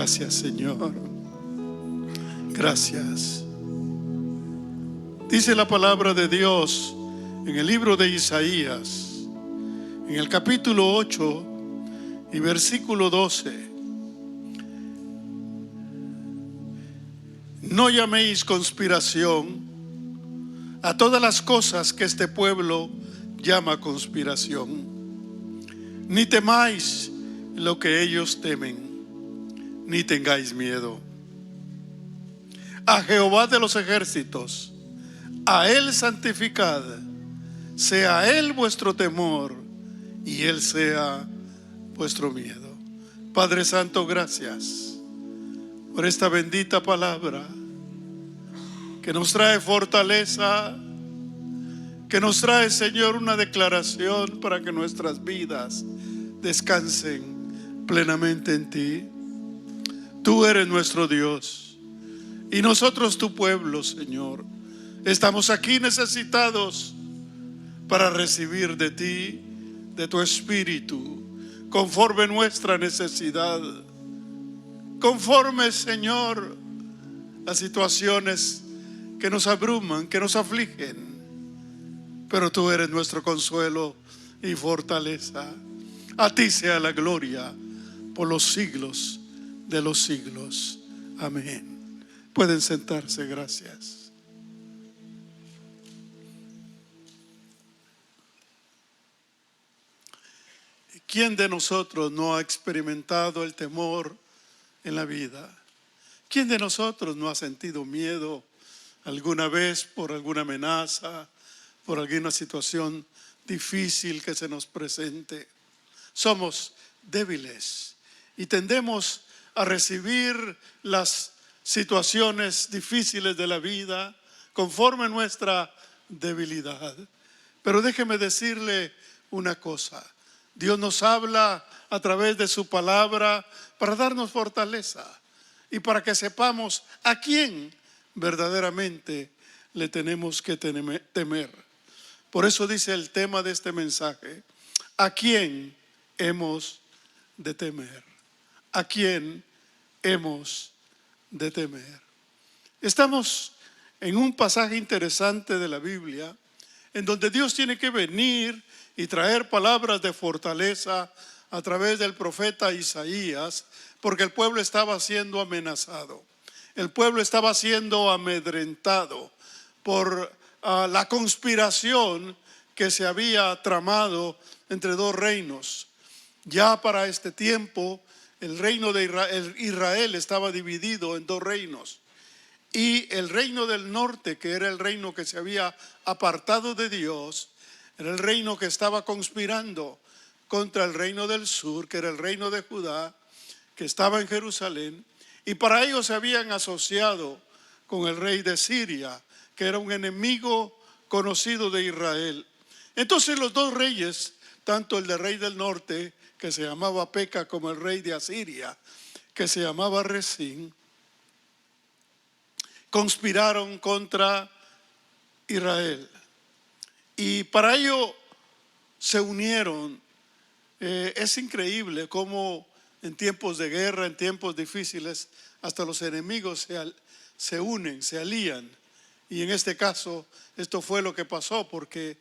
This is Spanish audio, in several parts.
Gracias, Señor. Gracias. Dice la palabra de Dios en el libro de Isaías, en el capítulo 8 y versículo 12. No llaméis conspiración a todas las cosas que este pueblo llama conspiración, ni temáis lo que ellos temen, ni tengáis miedo. A Jehová de los ejércitos, a Él santificad, sea Él vuestro temor y Él sea vuestro miedo. Padre Santo, gracias por esta bendita palabra que nos trae fortaleza, que nos trae, Señor, una declaración para que nuestras vidas descansen plenamente en ti. Tú eres nuestro Dios y nosotros tu pueblo, Señor. Estamos aquí necesitados para recibir de ti, de tu Espíritu, conforme nuestra necesidad, conforme, Señor, las situaciones que nos abruman, que nos afligen. Pero tú eres nuestro consuelo y fortaleza. A ti sea la gloria por los siglos de los siglos. Amén. Pueden sentarse, gracias. ¿Quién de nosotros no ha experimentado el temor en la vida? ¿Quién de nosotros no ha sentido miedo alguna vez por alguna amenaza, por alguna situación difícil que se nos presente? Somos débiles y tendemos a recibir las situaciones difíciles de la vida conforme nuestra debilidad. Pero déjeme decirle una cosa: Dios nos habla a través de su palabra para darnos fortaleza y para que sepamos a quién verdaderamente le tenemos que temer. Por eso dice el tema de este mensaje: ¿a quién hemos de temer? ¿A quién hemos de temer? Estamos en un pasaje interesante de la Biblia en donde Dios tiene que venir y traer palabras de fortaleza a través del profeta Isaías, porque el pueblo estaba siendo amenazado, el pueblo estaba siendo amedrentado por la conspiración que se había tramado entre dos reinos. Ya para este tiempo el reino de Israel estaba dividido en dos reinos, y el reino del norte, que era el reino que se había apartado de Dios, era el reino que estaba conspirando contra el reino del sur, que era el reino de Judá, que estaba en Jerusalén, y para ellos se habían asociado con el rey de Siria, que era un enemigo conocido de Israel. Entonces los dos reyes, tanto el rey del norte, que se llamaba Peca, como el rey de Asiria, que se llamaba Resín, conspiraron contra Israel. Y para ello se unieron. Es increíble cómo en tiempos de guerra, en tiempos difíciles, hasta los enemigos se unen, se alían. Y en este caso, esto fue lo que pasó, porque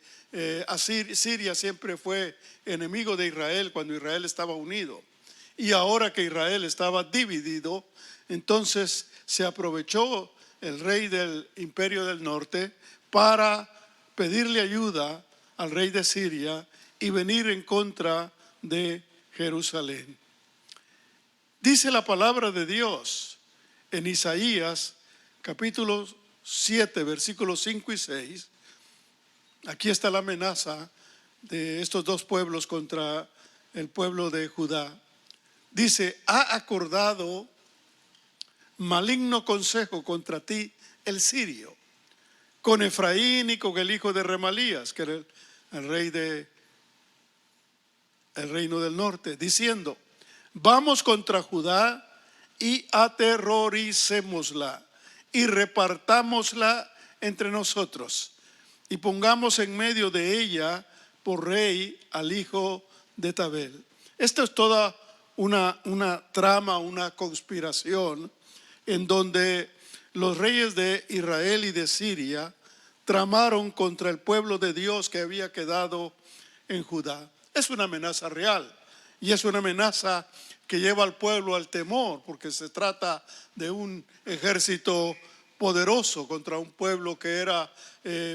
Siria siempre fue enemigo de Israel cuando Israel estaba unido. Y ahora que Israel estaba dividido, entonces se aprovechó el rey del imperio del norte para pedirle ayuda al rey de Siria y venir en contra de Jerusalén. Dice la palabra de Dios en Isaías capítulo 7, versículos 5 y 6. Aquí está la amenaza de estos dos pueblos contra el pueblo de Judá. Dice: ha acordado maligno consejo contra ti el sirio, con Efraín y con el hijo de Remalías, que era el rey del reino del norte, diciendo: vamos contra Judá y aterroricémosla y repartámosla entre nosotros y pongamos en medio de ella por rey al hijo de Tabel. Esto es toda una trama, una conspiración en donde los reyes de Israel y de Siria tramaron contra el pueblo de Dios que había quedado en Judá. Es una amenaza real y es una amenaza que lleva al pueblo al temor, porque se trata de un ejército poderoso contra un pueblo que era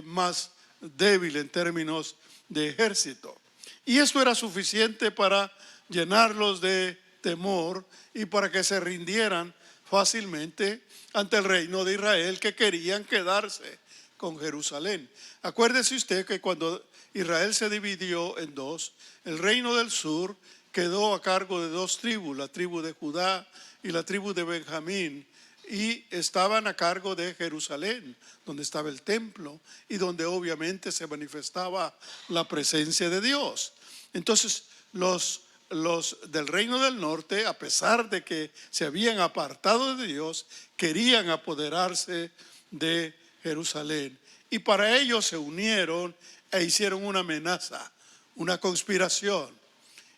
más débil en términos de ejército. Y esto era suficiente para llenarlos de temor y para que se rindieran fácilmente ante el reino de Israel, que querían quedarse con Jerusalén. Acuérdese usted que cuando Israel se dividió en dos, el reino del sur quedó a cargo de dos tribus, la tribu de Judá y la tribu de Benjamín, y estaban a cargo de Jerusalén, donde estaba el templo y donde obviamente se manifestaba la presencia de Dios. Entonces los del reino del norte, a pesar de que se habían apartado de Dios, querían apoderarse de Jerusalén. Y para ello se unieron e hicieron una amenaza, una conspiración.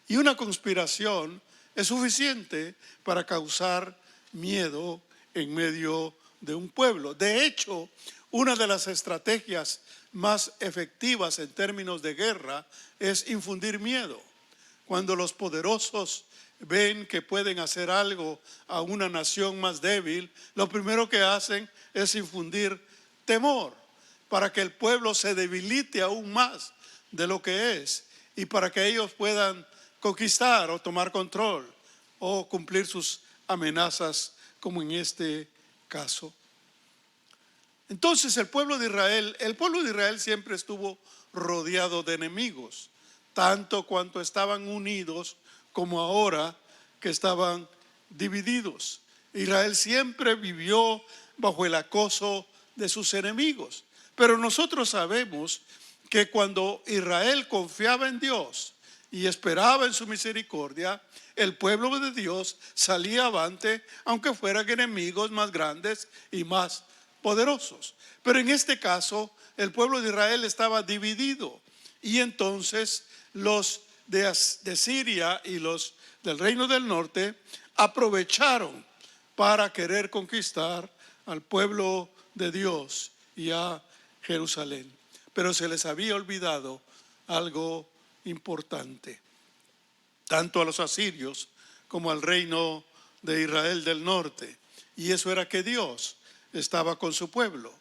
Y una conspiración es suficiente para causar miedo en medio de un pueblo. De hecho, una de las estrategias más efectivas en términos de guerra es infundir miedo. Cuando los poderosos ven que pueden hacer algo a una nación más débil, lo primero que hacen es infundir temor para que el pueblo se debilite aún más de lo que es y para que ellos puedan conquistar o tomar control o cumplir sus amenazas, como en este caso. Entonces el pueblo de Israel siempre estuvo rodeado de enemigos, tanto cuanto estaban unidos como ahora que estaban divididos. Israel siempre vivió bajo el acoso de sus enemigos. Pero nosotros sabemos que cuando Israel confiaba en Dios y esperaba en su misericordia, el pueblo de Dios salía avante, aunque fueran enemigos más grandes y más poderosos. Pero en este caso, el pueblo de Israel estaba dividido, y entonces los de Siria y los del reino del norte aprovecharon para querer conquistar al pueblo de Dios y a Jerusalén. Pero se les había olvidado algo importante, tanto a los asirios como al reino de Israel del norte, y eso era que Dios estaba con su pueblo.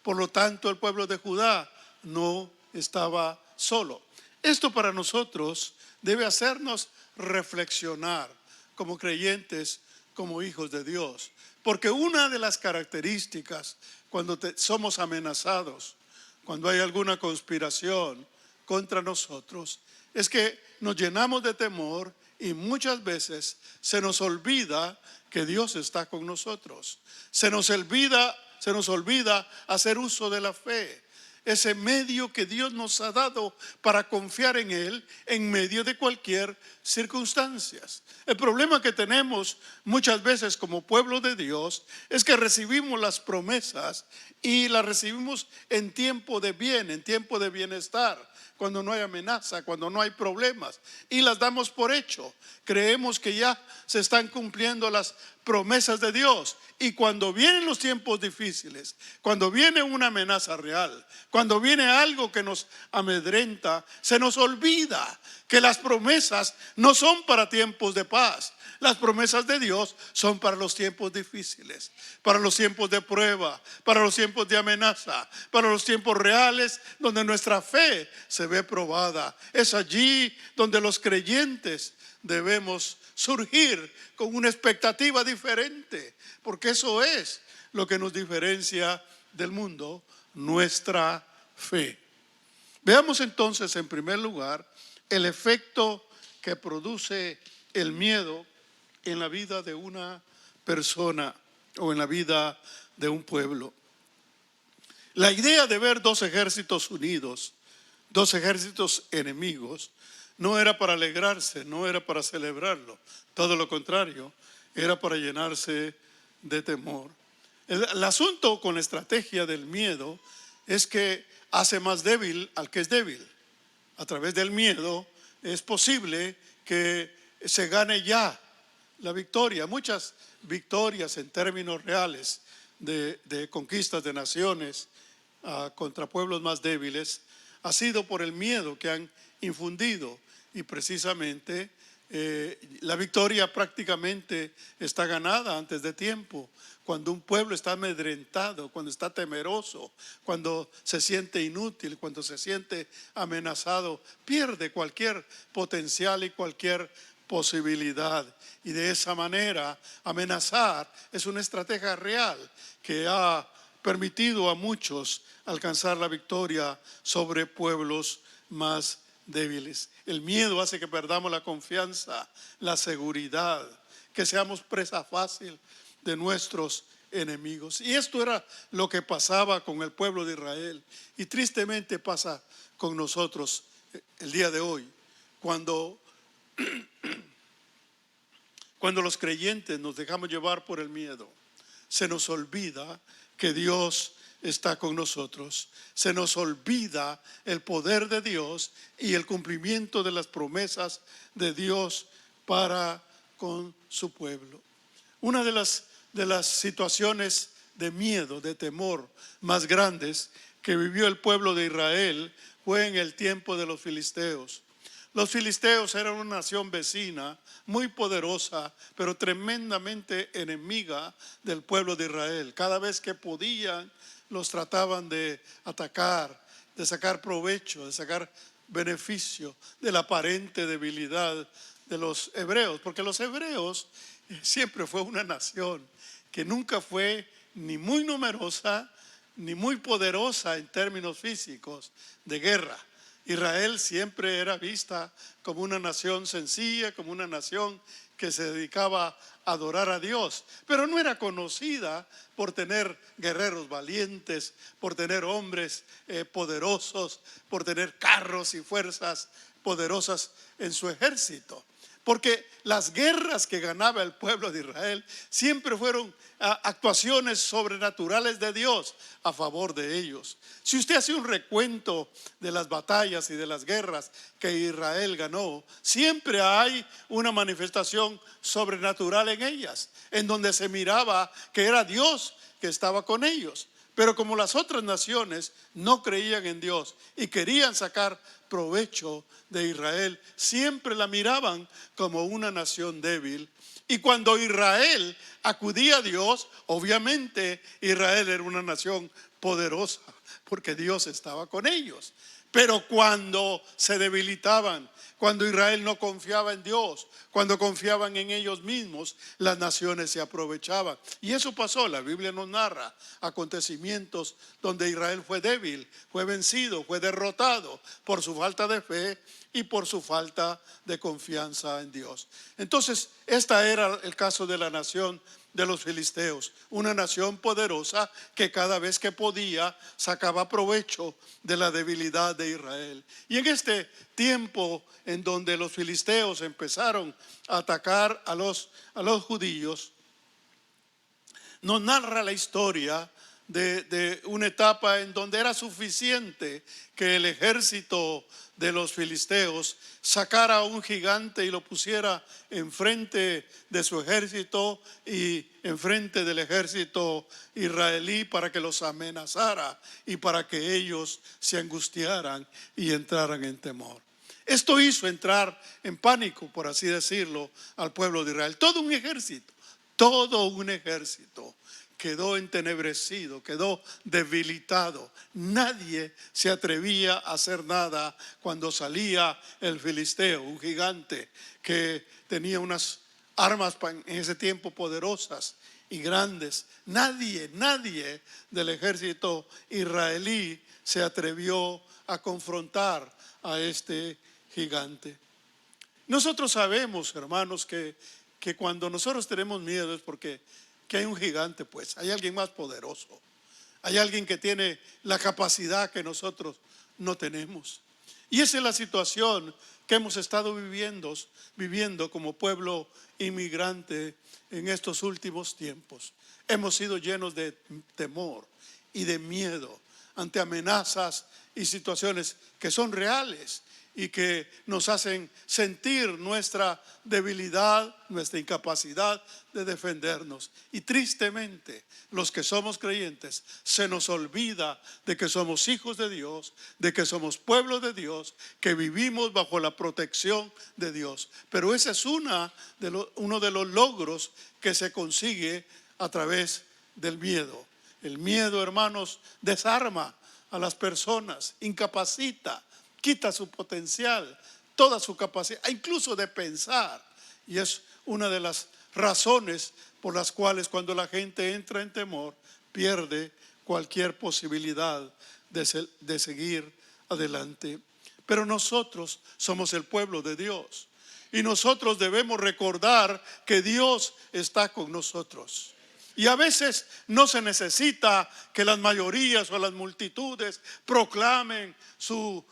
Por lo tanto, el pueblo de Judá no estaba solo. Esto para nosotros debe hacernos reflexionar como creyentes, como hijos de Dios, porque una de las características cuando somos amenazados, cuando hay alguna conspiración contra nosotros, es que nos llenamos de temor y muchas veces se nos olvida que Dios está con nosotros. Se nos olvida hacer uso de la fe, ese medio que Dios nos ha dado para confiar en Él en medio de cualquier circunstancia. El problema que tenemos muchas veces como pueblo de Dios es que recibimos las promesas y las recibimos en tiempo de bien, en tiempo de bienestar, cuando no hay amenaza, cuando no hay problemas, y las damos por hecho. Creemos que ya se están cumpliendo las promesas de Dios, y cuando vienen los tiempos difíciles, cuando viene una amenaza real, cuando viene algo que nos amedrenta, se nos olvida que las promesas no son para tiempos de paz. Las promesas de Dios son para los tiempos difíciles, para los tiempos de prueba, para los tiempos de amenaza, para los tiempos reales donde nuestra fe se ve probada. Es allí donde los creyentes debemos surgir con una expectativa diferente, porque eso es lo que nos diferencia del mundo, nuestra fe. Veamos entonces en primer lugar el efecto que produce el miedo en la vida de una persona o en la vida de un pueblo. La idea de ver dos ejércitos unidos, dos ejércitos enemigos, no era para alegrarse, no era para celebrarlo. Todo lo contrario, era para llenarse de temor. El asunto con la estrategia del miedo es que hace más débil al que es débil. A través del miedo es posible que se gane ya la victoria, muchas victorias en términos reales de conquistas de naciones contra pueblos más débiles, ha sido por el miedo que han infundido. Y precisamente la victoria prácticamente está ganada antes de tiempo. Cuando un pueblo está amedrentado, cuando está temeroso, cuando se siente inútil, cuando se siente amenazado, pierde cualquier potencial y cualquier posibilidad. Y de esa manera amenazar es una estrategia real que ha permitido a muchos alcanzar la victoria sobre pueblos más débiles. El miedo hace que perdamos la confianza, la seguridad, que seamos presa fácil de nuestros enemigos. Y esto era lo que pasaba con el pueblo de Israel. Y tristemente pasa con nosotros el día de hoy, cuando los creyentes nos dejamos llevar por el miedo. Se nos olvida que Dios está con nosotros. Se nos olvida el poder de Dios y el cumplimiento de las promesas de Dios para con su pueblo. Una de las situaciones de miedo, de temor más grandes que vivió el pueblo de Israel fue en el tiempo de los filisteos. Los filisteos eran una nación vecina, muy poderosa, pero tremendamente enemiga del pueblo de Israel. Cada vez que podían, los trataban de atacar, de sacar provecho, de sacar beneficio de la aparente debilidad de los hebreos. Porque los hebreos siempre fue una nación que nunca fue ni muy numerosa, ni muy poderosa en términos físicos de guerra. Israel siempre era vista como una nación sencilla, como una nación que se dedicaba a adorar a Dios, pero no era conocida por tener guerreros valientes, por tener hombres poderosos, por tener carros y fuerzas poderosas en su ejército. Porque las guerras que ganaba el pueblo de Israel siempre fueron actuaciones sobrenaturales de Dios a favor de ellos. Si usted hace un recuento de las batallas y de las guerras que Israel ganó, siempre hay una manifestación sobrenatural en ellas, en donde se miraba que era Dios que estaba con ellos. Pero como las otras naciones no creían en Dios y querían sacar provecho de Israel, siempre la miraban como una nación débil. Y cuando Israel acudía a Dios, obviamente Israel era una nación poderosa, porque Dios estaba con ellos. Pero cuando se debilitaban, cuando Israel no confiaba en Dios, cuando confiaban en ellos mismos, las naciones se aprovechaban. Y eso pasó, la Biblia nos narra acontecimientos donde Israel fue débil, fue vencido, fue derrotado por su falta de fe y por su falta de confianza en Dios. Entonces, este era el caso de la nación de los filisteos, una nación poderosa que cada vez que podía sacaba provecho de la debilidad de Israel. Y en este tiempo en donde los filisteos empezaron a atacar a los judíos, nos narra la historia de una etapa en donde era suficiente que el ejército de los filisteos sacara a un gigante y lo pusiera enfrente de su ejército y enfrente del ejército israelí para que los amenazara y para que ellos se angustiaran y entraran en temor. Esto hizo entrar en pánico, por así decirlo, al pueblo de Israel. Todo un ejército quedó entenebrecido, quedó debilitado. Nadie se atrevía a hacer nada cuando salía el filisteo, un gigante que tenía unas armas en ese tiempo poderosas y grandes. Nadie del ejército israelí se atrevió a confrontar a este gigante. Nosotros sabemos, hermanos, que cuando nosotros tenemos miedo es porque que hay un gigante, pues hay alguien más poderoso, hay alguien que tiene la capacidad que nosotros no tenemos. Y esa es la situación que hemos estado viviendo como pueblo inmigrante en estos últimos tiempos. Hemos sido llenos de temor y de miedo ante amenazas y situaciones que son reales y que nos hacen sentir nuestra debilidad, nuestra incapacidad de defendernos. Y tristemente, los que somos creyentes, se nos olvida de que somos hijos de Dios, de que somos pueblo de Dios, que vivimos bajo la protección de Dios. Pero ese es uno de los logros que se consigue a través del miedo. El miedo, hermanos, desarma a las personas, incapacita, quita su potencial, toda su capacidad, incluso de pensar. Y es una de las razones por las cuales cuando la gente entra en temor, pierde cualquier posibilidad de seguir adelante. Pero nosotros somos el pueblo de Dios y nosotros debemos recordar que Dios está con nosotros. Y a veces no se necesita que las mayorías o las multitudes proclamen su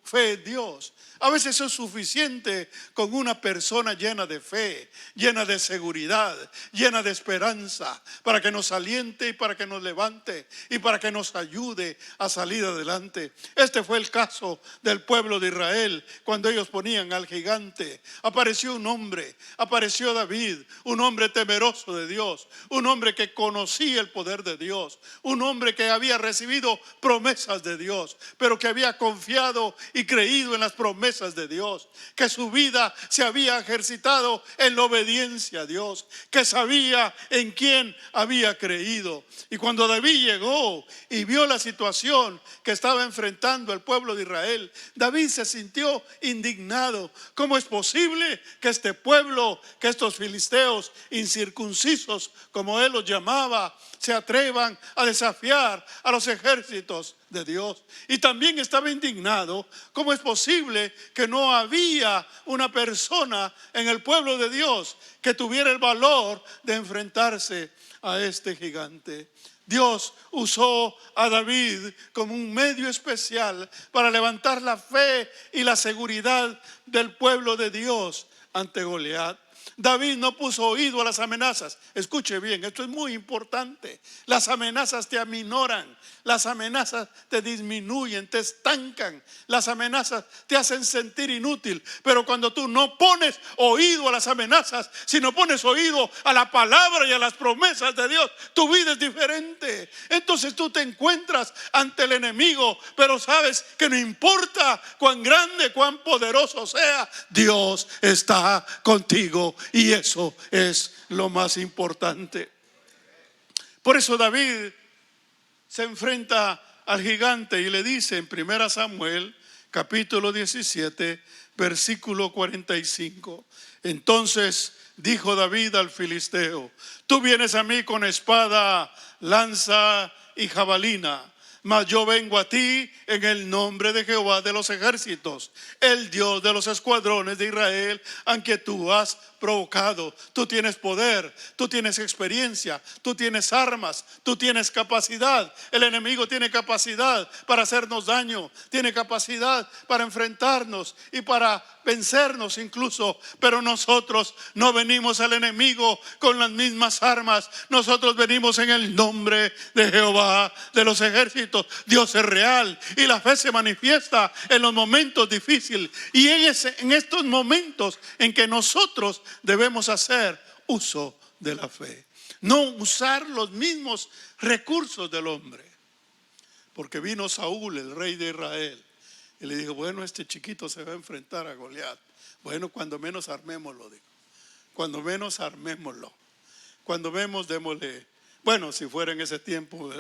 fe en Dios. A veces es suficiente con una persona llena de fe, llena de seguridad, llena de esperanza, para que nos aliente y para que nos levante y para que nos ayude a salir adelante. Este fue el caso del pueblo de Israel cuando ellos ponían al gigante. Apareció un hombre, apareció David, un hombre temeroso de Dios, un hombre que conocía el poder de Dios, un hombre que había recibido promesas de Dios, pero que había confiado y creído en las promesas de Dios, que su vida se había ejercitado en la obediencia a Dios, que sabía en quién había creído. Y cuando David llegó y vio la situación que estaba enfrentando el pueblo de Israel, David se sintió indignado. ¿Cómo es posible que este pueblo, que estos filisteos incircuncisos, como él los llamaba, se atrevan a desafiar a los ejércitos de Dios? Y también estaba indignado. ¿Cómo es posible que no había una persona en el pueblo de Dios que tuviera el valor de enfrentarse a este gigante? Dios usó a David como un medio especial para levantar la fe y la seguridad del pueblo de Dios ante Goliat. David no puso oído a las amenazas. Escuche bien, esto es muy importante. Las amenazas te aminoran, las amenazas te disminuyen, te estancan, las amenazas te hacen sentir inútil. Pero cuando tú no pones oído a las amenazas, sino pones oído a la palabra y a las promesas de Dios, tu vida es diferente. Entonces tú te encuentras ante el enemigo, pero sabes que no importa cuán grande, cuán poderoso sea, Dios está contigo. Y eso es lo más importante. Por eso David se enfrenta al gigante y le dice en 1 Samuel capítulo 17 versículo 45: entonces dijo David al filisteo: tú vienes a mí con espada, lanza y jabalina, mas yo vengo a ti en el nombre de Jehová de los ejércitos, el Dios de los escuadrones de Israel, aunque tú has provocado. Tú tienes poder, tú tienes experiencia, tú tienes armas, tú tienes capacidad. El enemigo tiene capacidad para hacernos daño, tiene capacidad para enfrentarnos y para vencernos incluso. Pero nosotros no venimos al enemigo con las mismas armas. Nosotros venimos en el nombre de Jehová de los ejércitos. Dios es real y la fe se manifiesta en los momentos difíciles, y en estos momentos en que nosotros debemos hacer uso de la fe, no usar los mismos recursos del hombre. Porque vino Saúl, el rey de Israel, y le dijo: bueno, este chiquito se va a enfrentar a Goliat. Bueno, cuando menos armémoslo, dijo. Cuando menos armémoslo. Cuando vemos, démosle. Bueno, si fuera en ese tiempo,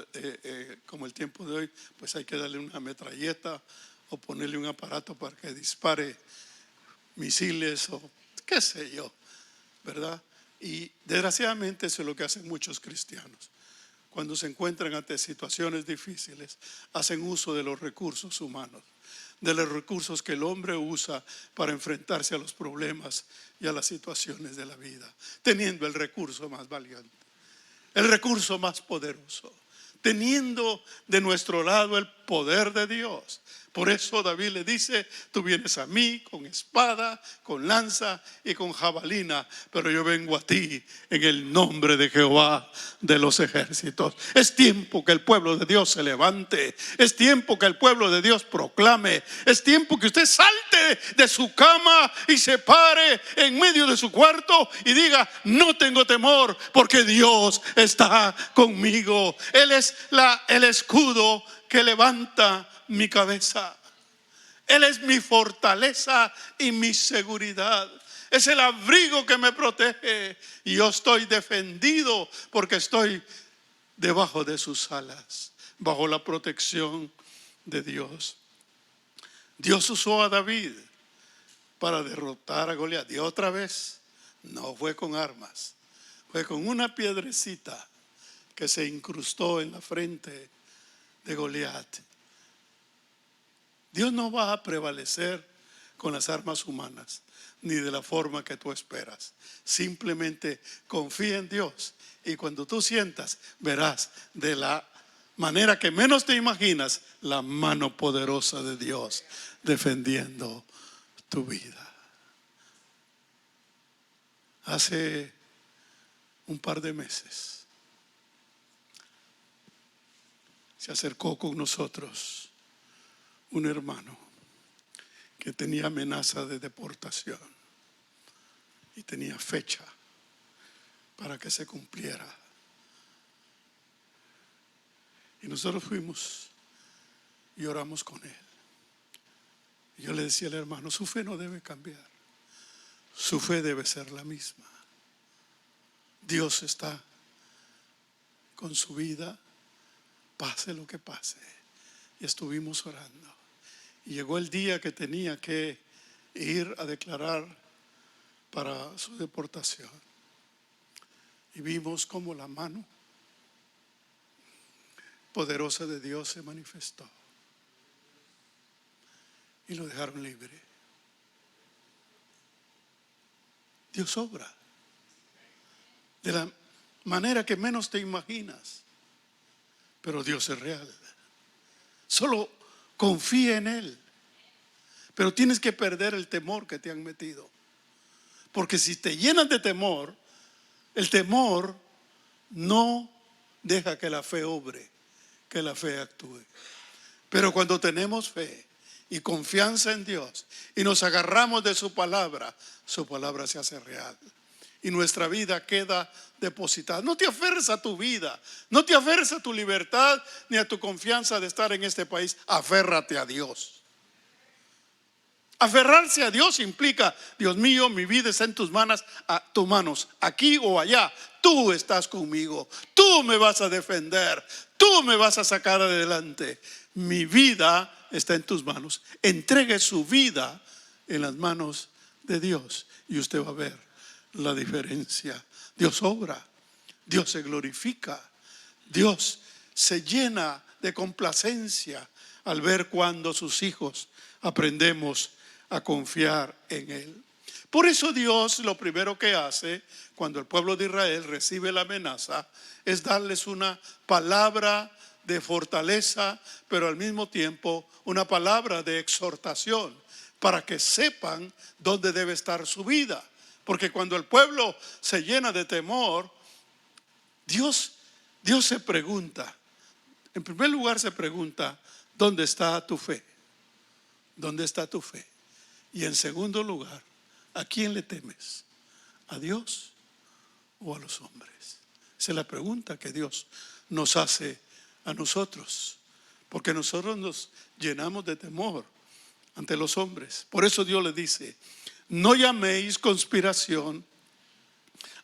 como el tiempo de hoy, pues hay que darle una metralleta o ponerle un aparato para que dispare misiles o qué sé yo, ¿verdad? Y desgraciadamente eso es lo que hacen muchos cristianos. Cuando se encuentran ante situaciones difíciles, hacen uso de los recursos humanos, de los recursos que el hombre usa para enfrentarse a los problemas y a las situaciones de la vida, teniendo el recurso más valiente, el recurso más poderoso, teniendo de nuestro lado el poder de Dios Por eso David le dice: tú vienes a mí con espada, con lanza y con jabalina, pero yo vengo a ti en el nombre de Jehová de los ejércitos. Es tiempo que el pueblo de Dios se levante. Es tiempo que el pueblo de Dios proclame. Es tiempo que usted salte de su cama y se pare en medio de su cuarto y diga: no tengo temor, porque Dios está conmigo. Él es el escudo que levanta mi cabeza. Él es mi fortaleza y mi seguridad. Es el abrigo que me protege. Y yo estoy defendido porque estoy debajo de sus alas, bajo la protección de Dios. Dios usó a David para derrotar a Goliat. Y otra vez, no fue con armas, fue con una piedrecita que se incrustó en la frente de Goliat. Dios no va a prevalecer con las armas humanas, ni de la forma que tú esperas. Simplemente confía en Dios, y cuando tú sientas, verás de la manera que menos te imaginas la mano poderosa de Dios defendiendo tu vida. Hace un par de meses se acercó con nosotros un hermano que tenía amenaza de deportación y tenía fecha para que se cumpliera. Y nosotros fuimos y oramos con él. Y yo le decía al hermano: su fe no debe cambiar, su fe debe ser la misma. Dios está con su vida, pase lo que pase. Y estuvimos orando. Y llegó el día que tenía que ir a declarar para su deportación. Y vimos cómo la mano poderosa de Dios se manifestó. Y lo dejaron libre. Dios obra de la manera que menos te imaginas. Pero Dios es real. Solo confía en Él. Pero tienes que perder el temor que te han metido. Porque si te llenas de temor, el temor no deja que la fe obre, que la fe actúe. Pero cuando tenemos fe y confianza en Dios y nos agarramos de su palabra se hace real. Y nuestra vida queda depositada. No te aferres a tu vida, no te aferres a tu libertad ni a tu confianza de estar en este país. Aférrate a Dios. Aferrarse a Dios implica: Dios mío, mi vida está en tus manos, aquí o allá. Tú estás conmigo, tú me vas a defender, tú me vas a sacar adelante. Mi vida está en tus manos. Entregue su vida en las manos de Dios y usted va a ver la diferencia. Dios obra, Dios se glorifica, Dios se llena de complacencia al ver cuando sus hijos aprendemos a confiar en Él. Por eso Dios lo primero que hace cuando el pueblo de Israel recibe la amenaza es darles una palabra de fortaleza, pero al mismo tiempo una palabra de exhortación para que sepan dónde debe estar su vida. Porque cuando el pueblo se llena de temor, Dios se pregunta, en primer lugar se pregunta: ¿dónde está tu fe? ¿Dónde está tu fe? Y en segundo lugar, ¿a quién le temes? ¿A Dios o a los hombres? Esa es la pregunta que Dios nos hace a nosotros, porque nosotros nos llenamos de temor ante los hombres. Por eso Dios le dice: no llaméis conspiración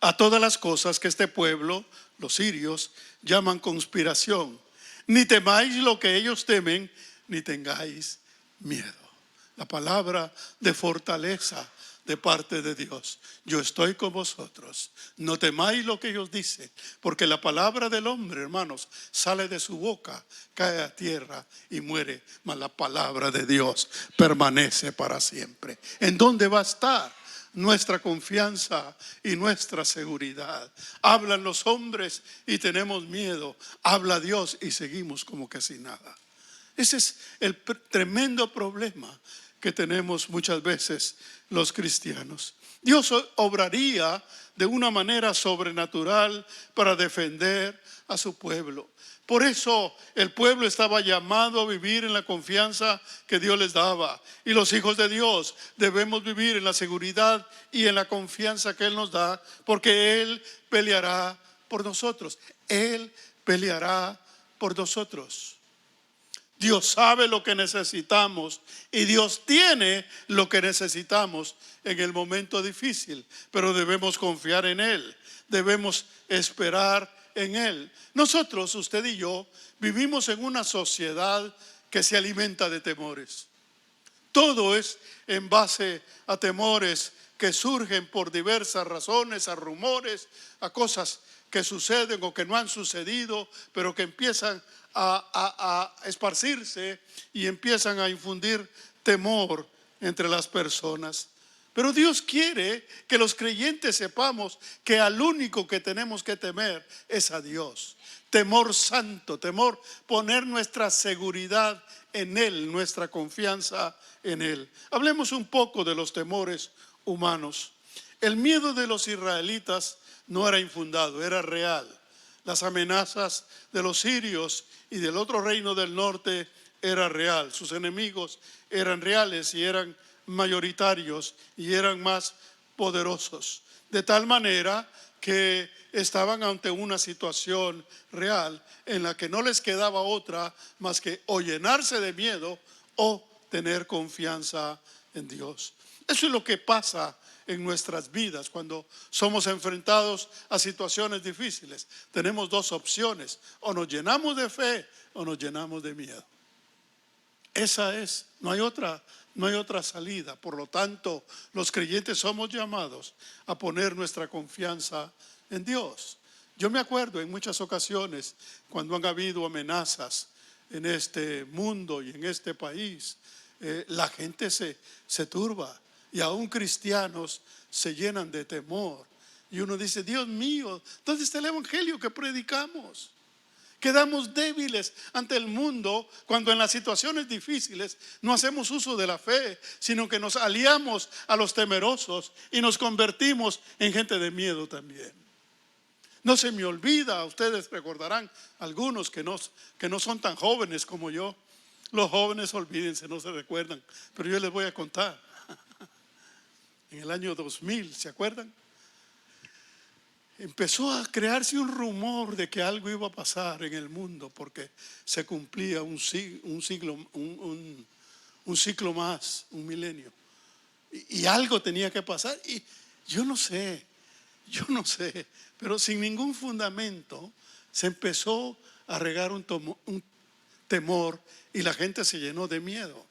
a todas las cosas que este pueblo, los sirios, llaman conspiración. Ni temáis lo que ellos temen, ni tengáis miedo. La palabra de fortaleza de parte de Dios: yo estoy con vosotros, no temáis lo que ellos dicen, porque la palabra del hombre, hermanos, sale de su boca, cae a tierra y muere, mas la palabra de Dios permanece para siempre. ¿En dónde va a estar nuestra confianza y nuestra seguridad? Hablan los hombres y tenemos miedo, habla Dios y seguimos como que sin nada. Ese es el tremendo problema que tenemos muchas veces los cristianos. Dios obraría de una manera sobrenatural para defender a su pueblo. Por eso el pueblo estaba llamado a vivir en la confianza que Dios les daba. Y los hijos de Dios debemos vivir en la seguridad y en la confianza que Él nos da, porque Él peleará por nosotros. Él peleará por nosotros. Dios sabe lo que necesitamos y Dios tiene lo que necesitamos en el momento difícil, pero debemos confiar en Él, debemos esperar en Él. Nosotros, usted y yo, vivimos en una sociedad que se alimenta de temores. Todo es en base a temores que surgen por diversas razones, a rumores, a cosas que suceden o que no han sucedido, pero que empiezan a esparcirse y empiezan a infundir temor entre las personas. Pero Dios quiere que los creyentes sepamos que al único que tenemos que temer es a Dios. Temor santo, temor, poner nuestra seguridad en Él, nuestra confianza en Él. Hablemos un poco de los temores humanos. El miedo de los israelitas no era infundado, era real. Las amenazas de los sirios y del otro reino del norte era real. Sus enemigos eran reales y eran mayoritarios y eran más poderosos. De tal manera que estaban ante una situación real en la que no les quedaba otra más que o llenarse de miedo o tener confianza en Dios. Eso es lo que pasa en nuestras vidas cuando somos enfrentados a situaciones difíciles. Tenemos dos opciones: o nos llenamos de fe o nos llenamos de miedo. Esa es, no hay otra salida. Por lo tanto, los creyentes somos llamados a poner nuestra confianza en Dios. Yo me acuerdo en muchas ocasiones cuando han habido amenazas en este mundo y en este país, la gente se turba y aún cristianos se llenan de temor. Y uno dice: Dios mío, ¿dónde está el evangelio que predicamos? Quedamos débiles ante el mundo cuando en las situaciones difíciles no hacemos uso de la fe, sino que nos aliamos a los temerosos y nos convertimos en gente de miedo también. No se me olvida, ustedes recordarán, algunos que no son tan jóvenes como yo. Los jóvenes, olvídense, no se recuerdan, pero yo les voy a contar. En el año 2000, ¿se acuerdan? Empezó a crearse un rumor de que algo iba a pasar en el mundo porque se cumplía un ciclo más, un milenio. Y algo tenía que pasar. Y yo no sé, pero sin ningún fundamento se empezó a regar un temor y la gente se llenó de miedo.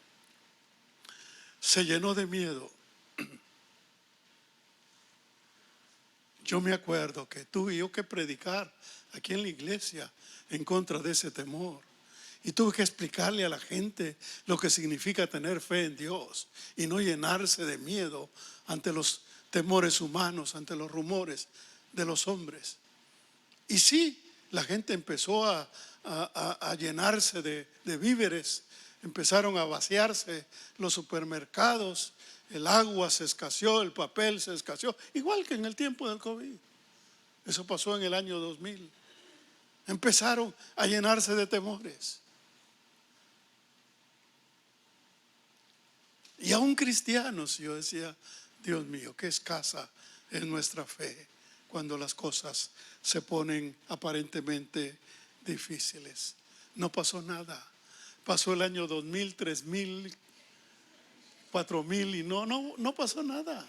Se llenó de miedo. Yo me acuerdo que tuve yo que predicar aquí en la iglesia en contra de ese temor. Y tuve que explicarle a la gente lo que significa tener fe en Dios y no llenarse de miedo ante los temores humanos, ante los rumores de los hombres. Y sí, la gente empezó a llenarse de víveres, empezaron a vaciarse los supermercados. El agua se escaseó, el papel se escaseó, igual que en el tiempo del COVID. Eso pasó en el año 2000. Empezaron a llenarse de temores. Y aún cristianos, yo decía: Dios mío, qué escasa es nuestra fe cuando las cosas se ponen aparentemente difíciles. No pasó nada. Pasó el año 2000, 3000, 4000 y no pasó nada.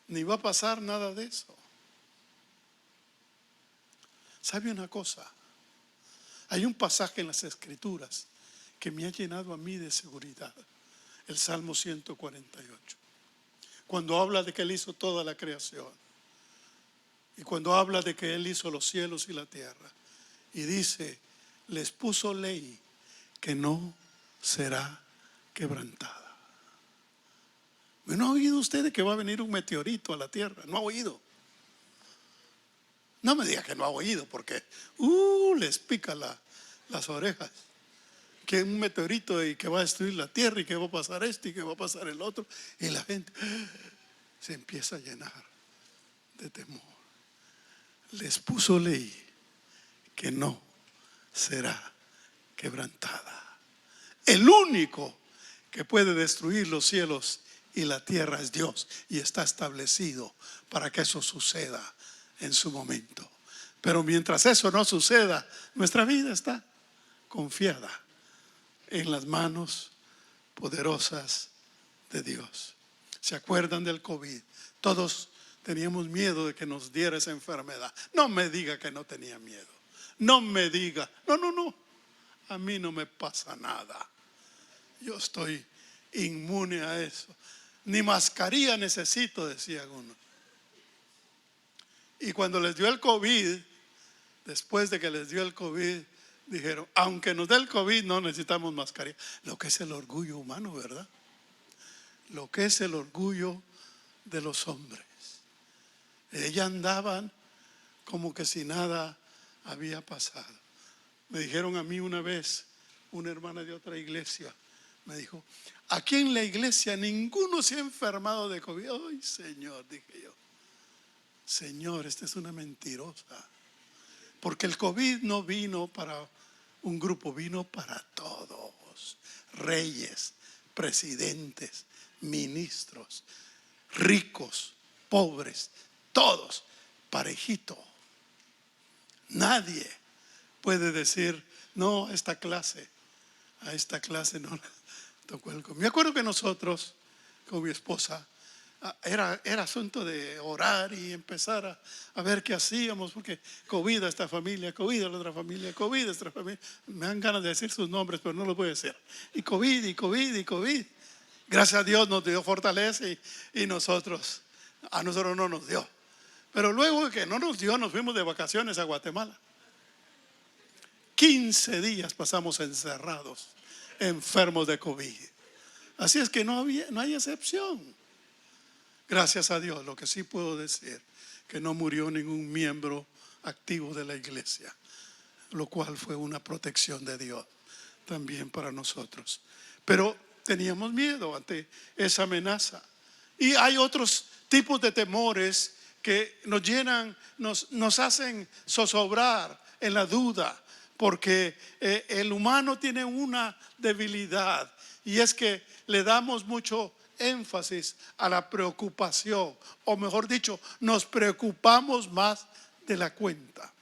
Ni va a pasar nada de eso. ¿Sabe una cosa? Hay un pasaje en las Escrituras que me ha llenado a mí de seguridad. El Salmo 148. Cuando habla de que Él hizo toda la creación. Y cuando habla de que Él hizo los cielos y la tierra. Y dice: les puso ley que no será quebrantada. ¿No ha oído usted de que va a venir un meteorito a la tierra? ¿No ha oído? No me diga que no ha oído, porque les pica las orejas. que un meteorito y que va a destruir la tierra y que va a pasar esto y que va a pasar el otro. Y la gente se empieza a llenar de temor. Les puso ley que no será quebrantada. El único que puede destruir los cielos y la tierra es Dios, y está establecido para que eso suceda en su momento. Pero mientras eso no suceda, nuestra vida está confiada en las manos poderosas de Dios. ¿Se acuerdan del COVID? Todos teníamos miedo de que nos diera esa enfermedad. No me diga que no tenía miedo. No me diga, no, a mí no me pasa nada. Yo estoy inmune a eso. Ni mascarilla necesito, decía uno. Y cuando les dio el COVID, después de que les dio el COVID, dijeron, aunque nos dé el COVID, no necesitamos mascarilla. Lo que es el orgullo humano, ¿verdad? Lo que es el orgullo de los hombres. Ellas andaban como que si nada había pasado. Me dijeron a mí una vez, una hermana de otra iglesia, me dijo, aquí en la iglesia ninguno se ha enfermado de COVID. Ay, Señor, dije yo. Señor, esta es una mentirosa. Porque el COVID no vino para un grupo, vino para todos. Reyes, presidentes, ministros, ricos, pobres, todos, parejito. Nadie puede decir, no, a esta clase no la tocó el COVID. Me acuerdo que nosotros, con mi esposa, era asunto de orar y empezar a ver qué hacíamos, porque COVID a esta familia, COVID a la otra familia, COVID a esta familia. Me dan ganas de decir sus nombres, pero no los voy a decir. Y COVID, y COVID, y COVID. Gracias a Dios nos dio fortaleza y a nosotros no nos dio. Pero luego que no nos dio, nos fuimos de vacaciones a Guatemala. 15 días pasamos encerrados, enfermos de COVID. Así es que no hay excepción. Gracias a Dios, lo que sí puedo decir, que no murió ningún miembro activo de la iglesia, lo cual fue una protección de Dios también para nosotros. Pero teníamos miedo ante esa amenaza. Y hay otros tipos de temores que nos llenan, nos hacen zozobrar en la duda, porque el humano tiene una debilidad, y es que le damos mucho énfasis a la preocupación, o mejor dicho, nos preocupamos más de la cuenta.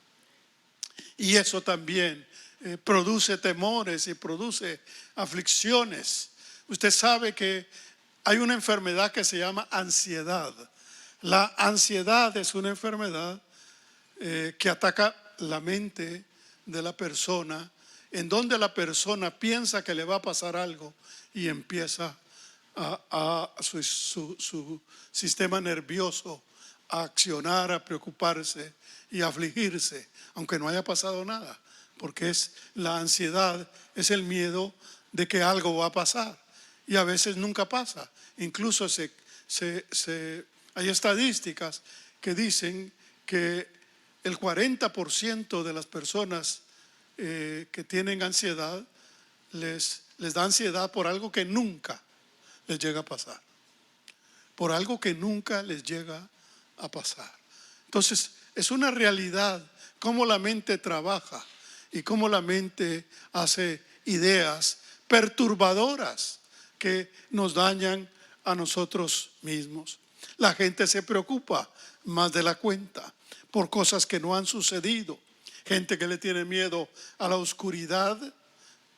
Y eso también produce temores y produce aflicciones. Usted sabe que hay una enfermedad que se llama ansiedad. La ansiedad es una enfermedad que ataca la mente de la persona, en donde la persona piensa que le va a pasar algo y empieza a su sistema nervioso a accionar, a preocuparse y a afligirse, aunque no haya pasado nada, porque la ansiedad es el miedo de que algo va a pasar, y a veces nunca pasa. Incluso hay estadísticas que dicen que el 40% de las personas que tienen ansiedad les da ansiedad por algo que nunca les llega a pasar, por algo que nunca les llega a pasar. Entonces es una realidad cómo la mente trabaja y cómo la mente hace ideas perturbadoras que nos dañan a nosotros mismos. La gente se preocupa más de la cuenta por cosas que no han sucedido. Gente que le tiene miedo a la oscuridad,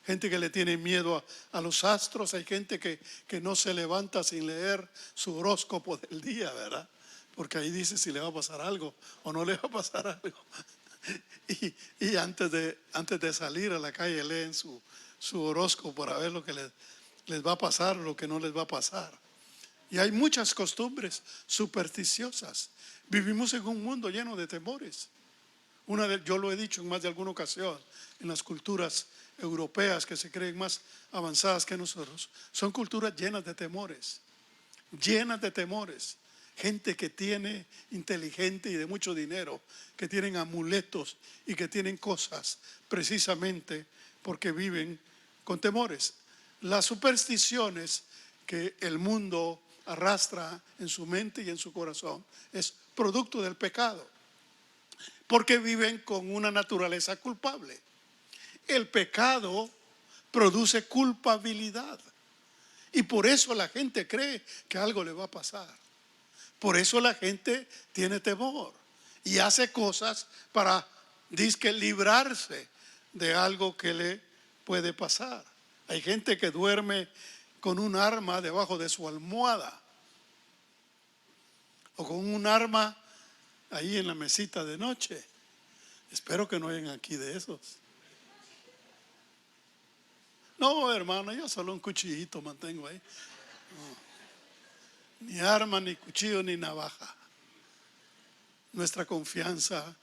gente que le tiene miedo a los astros. Hay gente que no se levanta sin leer su horóscopo del día, ¿verdad? Porque ahí dice si le va a pasar algo o no le va a pasar algo. Y antes de salir a la calle leen su horóscopo para ver lo que les va a pasar o lo que no les va a pasar. Y hay muchas costumbres supersticiosas. Vivimos en un mundo lleno de temores. Yo lo he dicho en más de alguna ocasión, en las culturas europeas que se creen más avanzadas que nosotros, son culturas llenas de temores, llenas de temores. Gente que tiene inteligente y de mucho dinero, que tienen amuletos y que tienen cosas precisamente porque viven con temores. Las supersticiones que el mundo arrastra en su mente y en su corazón es producto del pecado, porque viven con una naturaleza culpable. El pecado produce culpabilidad y por eso la gente cree que algo le va a pasar. Por eso la gente tiene temor y hace cosas para, dizque, librarse de algo que le puede pasar. Hay gente que duerme con un arma debajo de su almohada o con un arma ahí en la mesita de noche. Espero que no hayan aquí de esos. No, hermano, yo solo un cuchillito mantengo ahí. No. Ni arma, ni cuchillo, ni navaja. Nuestra confianza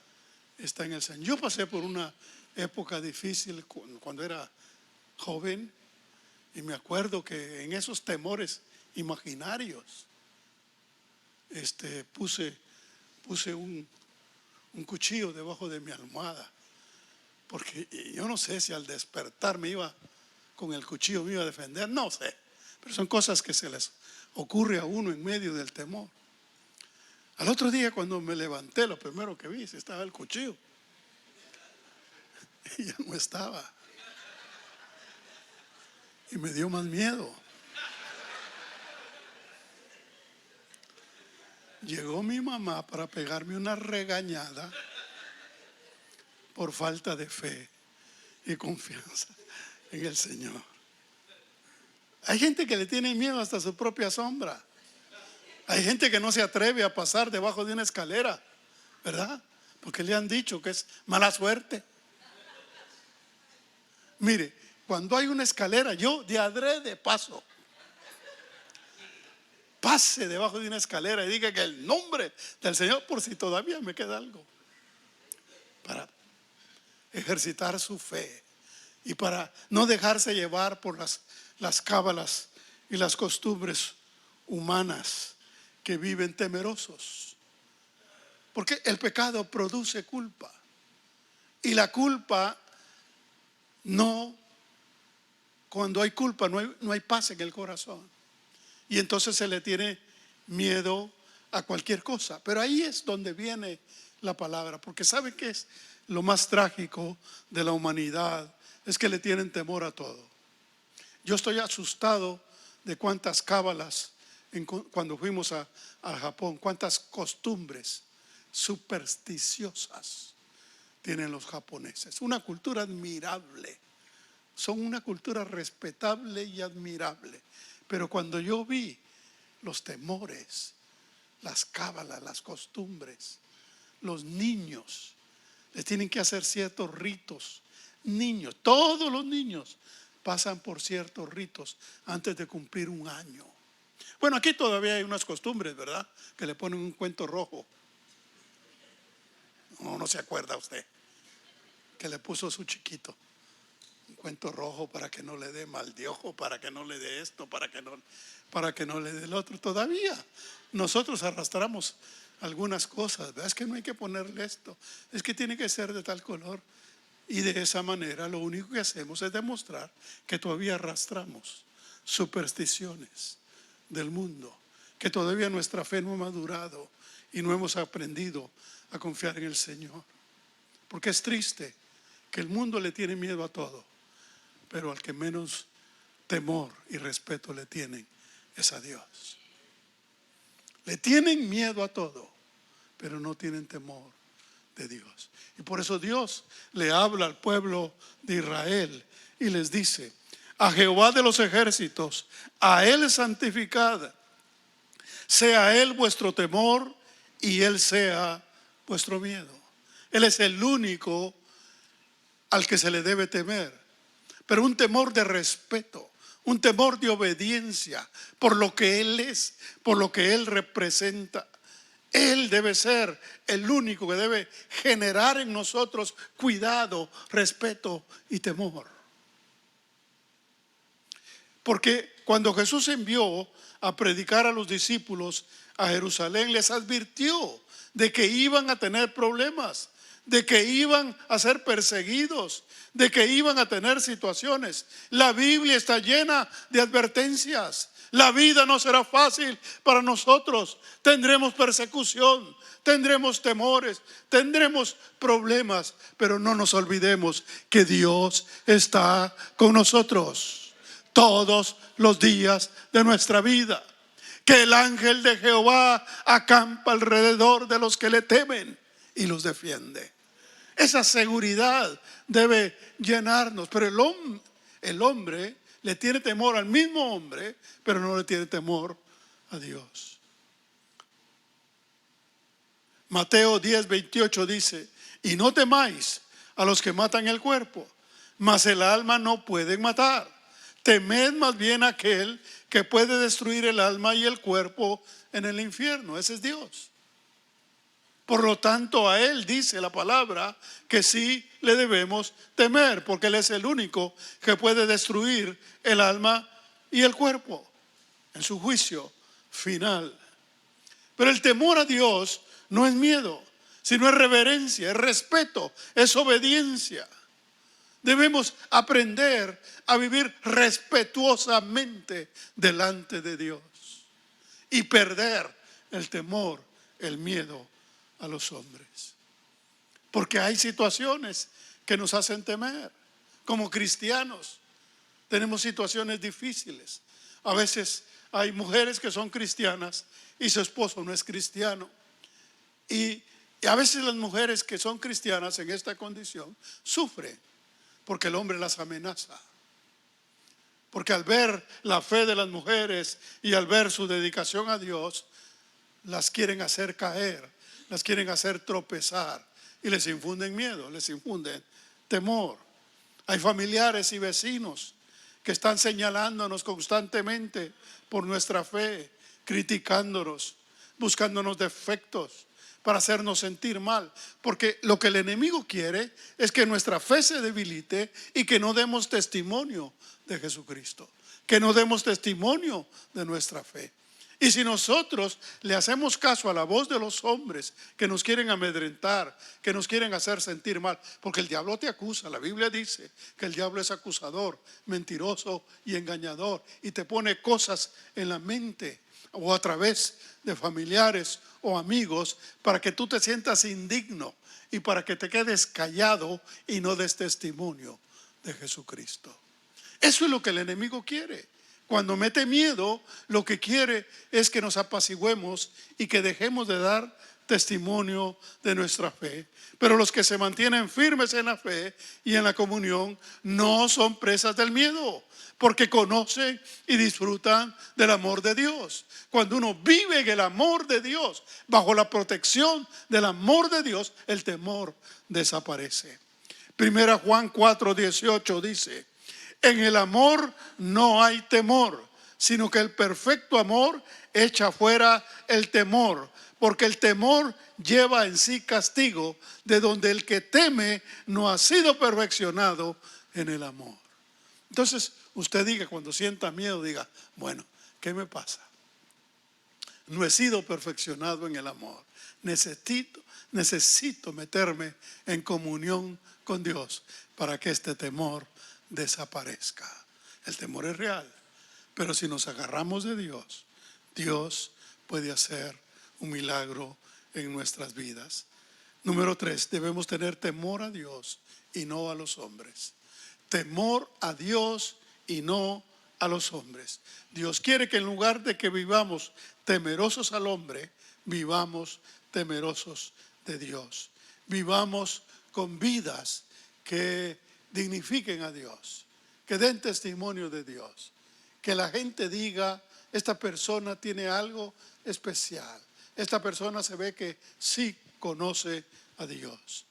está en el Señor. Yo pasé por una época difícil cuando era joven y me acuerdo que en esos temores imaginarios puse un cuchillo debajo de mi almohada, porque yo no sé si al despertar con el cuchillo me iba a defender, no sé, pero son cosas que se les ocurre a uno en medio del temor. Al otro día cuando me levanté, lo primero que vi estaba el cuchillo y ya no estaba, y me dio más miedo. Llegó mi mamá para pegarme una regañada por falta de fe y confianza en el Señor. Hay gente que le tiene miedo hasta su propia sombra. Hay gente que no se atreve a pasar debajo de una escalera, ¿verdad? Porque le han dicho que es mala suerte. Mire, cuando hay una escalera, yo de adrede paso. Pase debajo de una escalera y diga que el nombre del Señor, por si todavía me queda algo, para ejercitar su fe y para no dejarse llevar por las cábalas y las costumbres humanas que viven temerosos. Porque el pecado produce culpa y la culpa cuando hay culpa no hay paz en el corazón. Y entonces se le tiene miedo a cualquier cosa. Pero ahí es donde viene la palabra. Porque ¿sabe qué es lo más trágico de la humanidad? Es que le tienen temor a todo. Yo estoy asustado de cuántas cábalas, cuando fuimos a Japón, cuántas costumbres supersticiosas tienen los japoneses. Una cultura admirable. Son una cultura respetable y admirable. Pero cuando yo vi los temores, las cábalas, las costumbres, los niños les tienen que hacer ciertos ritos. Niños, todos los niños pasan por ciertos ritos antes de cumplir un año. Bueno, aquí todavía hay unas costumbres, ¿verdad? Que le ponen un cuento rojo. No se acuerda usted que le puso a su chiquito cuento rojo para que no le dé mal de ojo, para que no le dé esto, para que no le dé el otro. Todavía nosotros arrastramos algunas cosas, ¿verdad? Es que no hay que ponerle esto, es que tiene que ser de tal color. Y de esa manera lo único que hacemos es demostrar que todavía arrastramos supersticiones del mundo, que todavía nuestra fe no ha madurado y no hemos aprendido a confiar en el Señor. Porque es triste que el mundo le tiene miedo a todo, pero al que menos temor y respeto le tienen es a Dios. Le tienen miedo a todo, pero no tienen temor de Dios. Y por eso Dios le habla al pueblo de Israel y les dice: a Jehová de los ejércitos, a Él santificad, sea Él vuestro temor y Él sea vuestro miedo. Él es el único al que se le debe temer, pero un temor de respeto, un temor de obediencia por lo que Él es, por lo que Él representa. Él debe ser el único que debe generar en nosotros cuidado, respeto y temor. Porque cuando Jesús envió a predicar a los discípulos a Jerusalén, les advirtió de que iban a tener problemas, de que iban a ser perseguidos, de que iban a tener situaciones. La Biblia está llena de advertencias. La vida no será fácil para nosotros. Tendremos persecución, tendremos temores, tendremos problemas, pero no nos olvidemos que Dios está con nosotros todos los días de nuestra vida. Que el ángel de Jehová acampa alrededor de los que le temen y los defiende. Esa seguridad debe llenarnos, pero el hombre le tiene temor al mismo hombre, pero no le tiene temor a Dios. Mateo 10:28 dice: y no temáis a los que matan el cuerpo, mas el alma no pueden matar. Temed más bien a aquel que puede destruir el alma y el cuerpo en el infierno. Ese es Dios. Por lo tanto, a Él dice la palabra que sí le debemos temer, porque Él es el único que puede destruir el alma y el cuerpo en su juicio final. Pero el temor a Dios no es miedo, sino es reverencia, es respeto, es obediencia. Debemos aprender a vivir respetuosamente delante de Dios y perder el temor, el miedo a los hombres. Porque hay situaciones que nos hacen temer. Como cristianos tenemos situaciones difíciles. A veces hay mujeres que son cristianas y su esposo no es cristiano. Y a veces las mujeres que son cristianas en esta condición sufren porque el hombre las amenaza. Porque al ver la fe de las mujeres y al ver su dedicación a Dios, las quieren hacer caer, las quieren hacer tropezar y les infunden miedo, les infunden temor. Hay familiares y vecinos que están señalándonos constantemente por nuestra fe, criticándonos, buscándonos defectos para hacernos sentir mal. Porque lo que el enemigo quiere es que nuestra fe se debilite y que no demos testimonio de Jesucristo, que no demos testimonio de nuestra fe. Y si nosotros le hacemos caso a la voz de los hombres que nos quieren amedrentar, que nos quieren hacer sentir mal, porque el diablo te acusa, la Biblia dice que el diablo es acusador, mentiroso y engañador, y te pone cosas en la mente o a través de familiares o amigos para que tú te sientas indigno y para que te quedes callado y no des testimonio de Jesucristo. Eso es lo que el enemigo quiere. Cuando mete miedo, lo que quiere es que nos apaciguemos y que dejemos de dar testimonio de nuestra fe. Pero los que se mantienen firmes en la fe y en la comunión no son presas del miedo, porque conocen y disfrutan del amor de Dios. Cuando uno vive en el amor de Dios, bajo la protección del amor de Dios, el temor desaparece. Primera Juan 4:18 dice: en el amor no hay temor, sino que el perfecto amor echa fuera el temor, porque el temor lleva en sí castigo, de donde el que teme no ha sido perfeccionado en el amor. Entonces usted diga, cuando sienta miedo, diga: bueno, ¿qué me pasa? No he sido perfeccionado en el amor. Necesito meterme en comunión con Dios para que este temor desaparezca. El temor es real, pero si nos agarramos de Dios, Dios puede hacer un milagro en nuestras vidas. Número 3, debemos tener temor a Dios y no a los hombres. Temor a Dios y no a los hombres. Dios quiere que en lugar de que vivamos temerosos al hombre, vivamos temerosos de Dios. Vivamos con vidas que dignifiquen a Dios, que den testimonio de Dios, que la gente diga: esta persona tiene algo especial, esta persona se ve que sí conoce a Dios.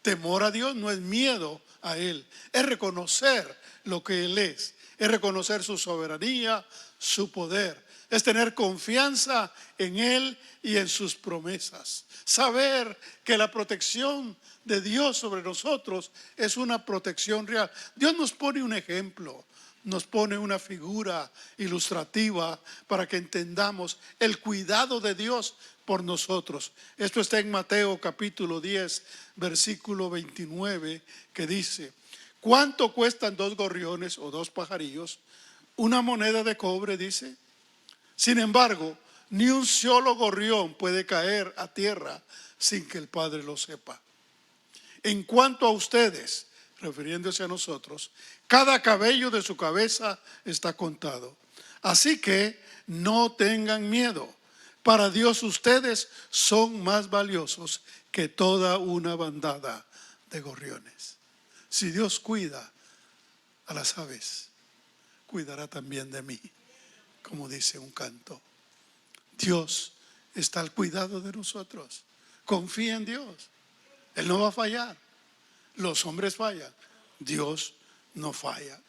Temor a Dios no es miedo a Él, es reconocer lo que Él es reconocer su soberanía, su poder, es tener confianza en Él y en sus promesas. Saber que la protección de Dios sobre nosotros es una protección real. Dios nos pone un ejemplo, nos pone una figura ilustrativa para que entendamos el cuidado de Dios por nosotros. Esto está en Mateo capítulo 10, versículo 29, que dice: ¿cuánto cuestan 2 gorriones o 2 pajarillos? Una moneda de cobre, dice. Sin embargo, ni un solo gorrión puede caer a tierra sin que el Padre lo sepa. En cuanto a ustedes, refiriéndose a nosotros, cada cabello de su cabeza está contado. Así que no tengan miedo. Para Dios ustedes son más valiosos que toda una bandada de gorriones. Si Dios cuida a las aves, cuidará también de mí, como dice un canto. Dios está al cuidado de nosotros. Confía en Dios. Él no va a fallar. Los hombres fallan, Dios no falla.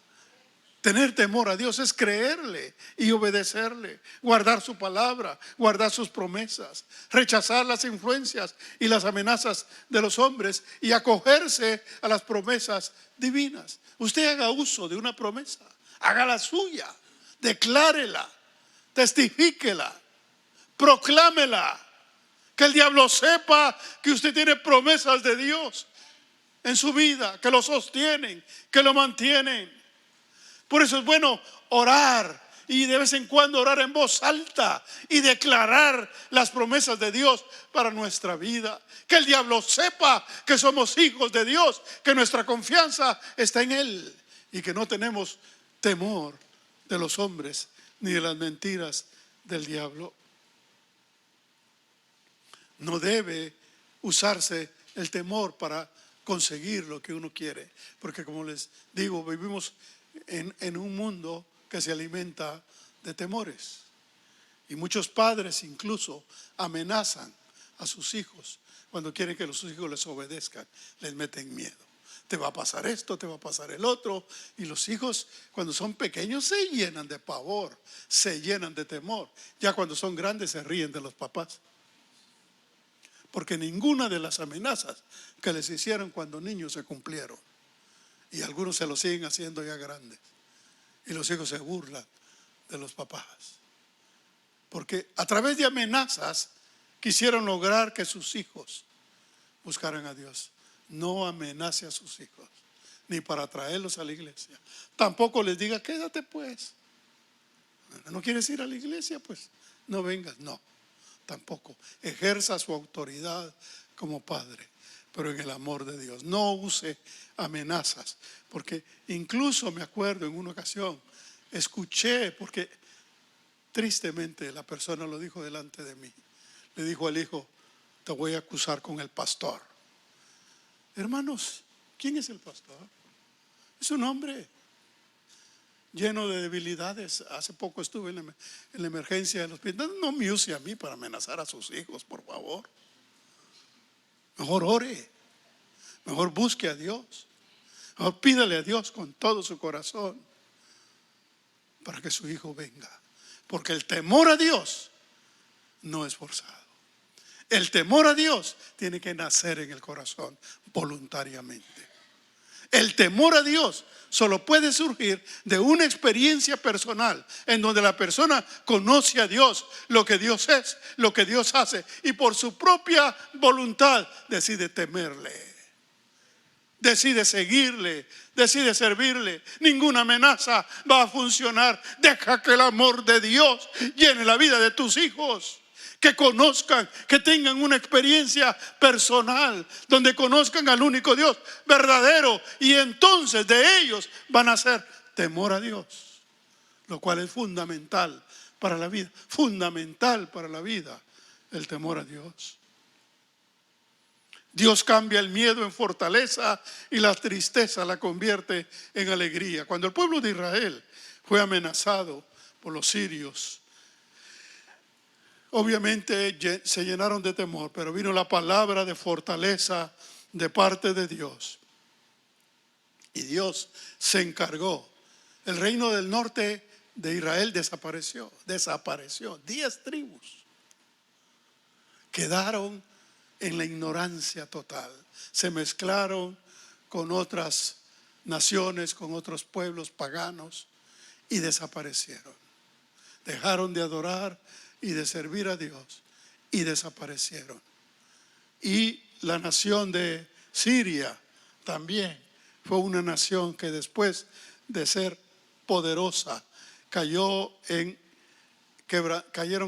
Tener temor a Dios es creerle y obedecerle, guardar su palabra, guardar sus promesas, rechazar las influencias y las amenazas de los hombres y acogerse a las promesas divinas. Usted haga uso de una promesa, haga la suya, declárela, testifíquela, proclámela, que el diablo sepa que usted tiene promesas de Dios en su vida, que lo sostienen, que lo mantienen. Por eso es bueno orar y de vez en cuando orar en voz alta y declarar las promesas de Dios para nuestra vida. Que el diablo sepa que somos hijos de Dios, que nuestra confianza está en Él y que no tenemos temor de los hombres ni de las mentiras del diablo. No debe usarse el temor para conseguir lo que uno quiere, porque como les digo, vivimos en un mundo que se alimenta de temores, y muchos padres incluso amenazan a sus hijos cuando quieren que los hijos les obedezcan, les meten miedo. Te va a pasar esto, te va a pasar el otro, y los hijos cuando son pequeños se llenan de pavor, se llenan de temor. Ya cuando son grandes se ríen de los papás, porque ninguna de las amenazas que les hicieron cuando niños se cumplieron. Y algunos se lo siguen haciendo ya grandes. Y los hijos se burlan de los papás. Porque a través de amenazas quisieron lograr que sus hijos buscaran a Dios. No amenace a sus hijos, ni para traerlos a la iglesia. Tampoco les diga, quédate pues. ¿No quieres ir a la iglesia? Pues no vengas. No. Tampoco. Ejerza su autoridad como padre, pero en el amor de Dios. No use amenazas, porque incluso me acuerdo en una ocasión, escuché, porque tristemente la persona lo dijo delante de mí. Le dijo al hijo, te voy a acusar con el pastor. Hermanos, ¿quién es el pastor? Es un hombre lleno de debilidades. Hace poco estuve en la emergencia del hospital. No me use a mí para amenazar a sus hijos, por favor. Mejor ore, mejor busque a Dios, mejor pídale a Dios con todo su corazón para que su hijo venga. Porque el temor a Dios no es forzado. El temor a Dios tiene que nacer en el corazón voluntariamente. El temor a Dios solo puede surgir de una experiencia personal en donde la persona conoce a Dios, lo que Dios es, lo que Dios hace, y por su propia voluntad decide temerle, decide seguirle, decide servirle. Ninguna amenaza va a funcionar. Deja que el amor de Dios llene la vida de tus hijos. Que conozcan, que tengan una experiencia personal donde conozcan al único Dios verdadero, y entonces de ellos van a ser temor a Dios, lo cual es fundamental para la vida, fundamental para la vida, el temor a Dios. Dios cambia el miedo en fortaleza y la tristeza la convierte en alegría. Cuando el pueblo de Israel fue amenazado por los sirios, obviamente se llenaron de temor, pero vino la palabra de fortaleza de parte de Dios. Y Dios se encargó. El reino del norte de Israel desapareció. 10 tribus quedaron en la ignorancia total. Se mezclaron con otras naciones, con otros pueblos paganos, y desaparecieron. Dejaron de adorar y de servir a Dios, y desaparecieron. Y la nación de Siria también fue una nación que después de ser poderosa cayeron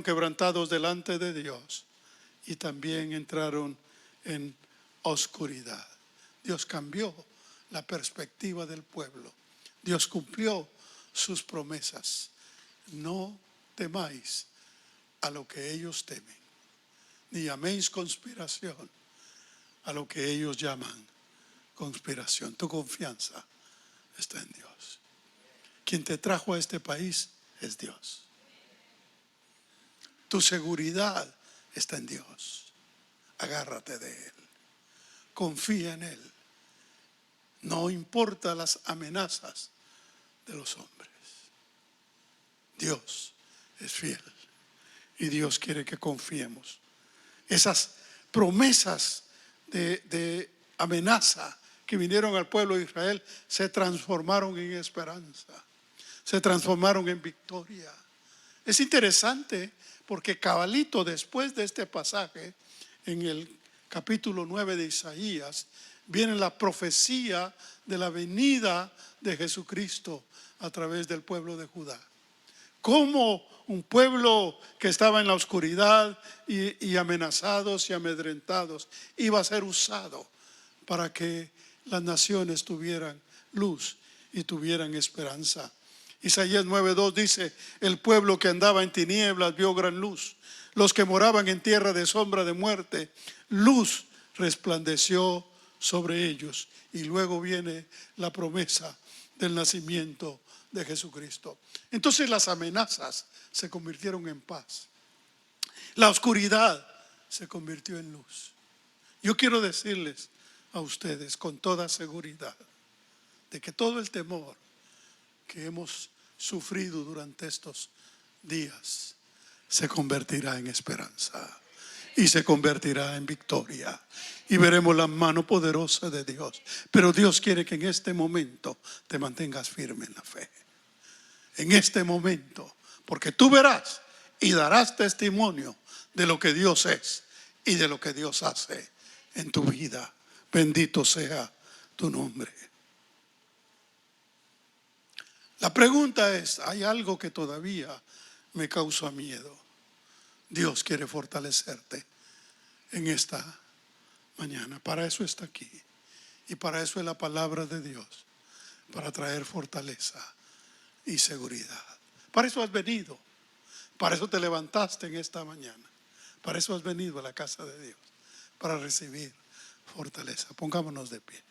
quebrantados delante de Dios y también entraron en oscuridad. Dios cambió la perspectiva del pueblo. Dios cumplió sus promesas. No temáis a lo que ellos temen, ni llaméis conspiración a lo que ellos llaman conspiración. Tu confianza está en Dios. Quien te trajo a este país es Dios. Tu seguridad está en Dios. Agárrate de Él. Confía en Él. No importa las amenazas de los hombres. Dios es fiel y Dios quiere que confiemos. Esas promesas de amenaza que vinieron al pueblo de Israel se transformaron en esperanza, se transformaron en victoria. Es interesante porque cabalito después de este pasaje, en el capítulo 9 de Isaías, viene la profecía de la venida de Jesucristo a través del pueblo de Judá. Cómo un pueblo que estaba en la oscuridad y amenazados y amedrentados iba a ser usado para que las naciones tuvieran luz y tuvieran esperanza. Isaías 9:2 dice: el pueblo que andaba en tinieblas vio gran luz. Los que moraban en tierra de sombra de muerte, luz resplandeció sobre ellos. Y luego viene la promesa del nacimiento de Jesucristo. Entonces las amenazas se convirtieron en paz. La oscuridad se convirtió en luz. Yo quiero decirles a ustedes con toda seguridad de que todo el temor que hemos sufrido durante estos días se convertirá en esperanza y se convertirá en victoria y veremos la mano poderosa de Dios. Pero Dios quiere que en este momento te mantengas firme en la fe. En este momento, porque tú verás y darás testimonio de lo que Dios es y de lo que Dios hace en tu vida. Bendito sea tu nombre. La pregunta es: ¿hay algo que todavía me causa miedo? Dios quiere fortalecerte en esta mañana. Para eso está aquí. Y para eso es la palabra de Dios. Para traer fortaleza y seguridad. Para eso has venido. Para eso te levantaste en esta mañana. Para eso has venido a la casa de Dios. Para recibir fortaleza. Pongámonos de pie.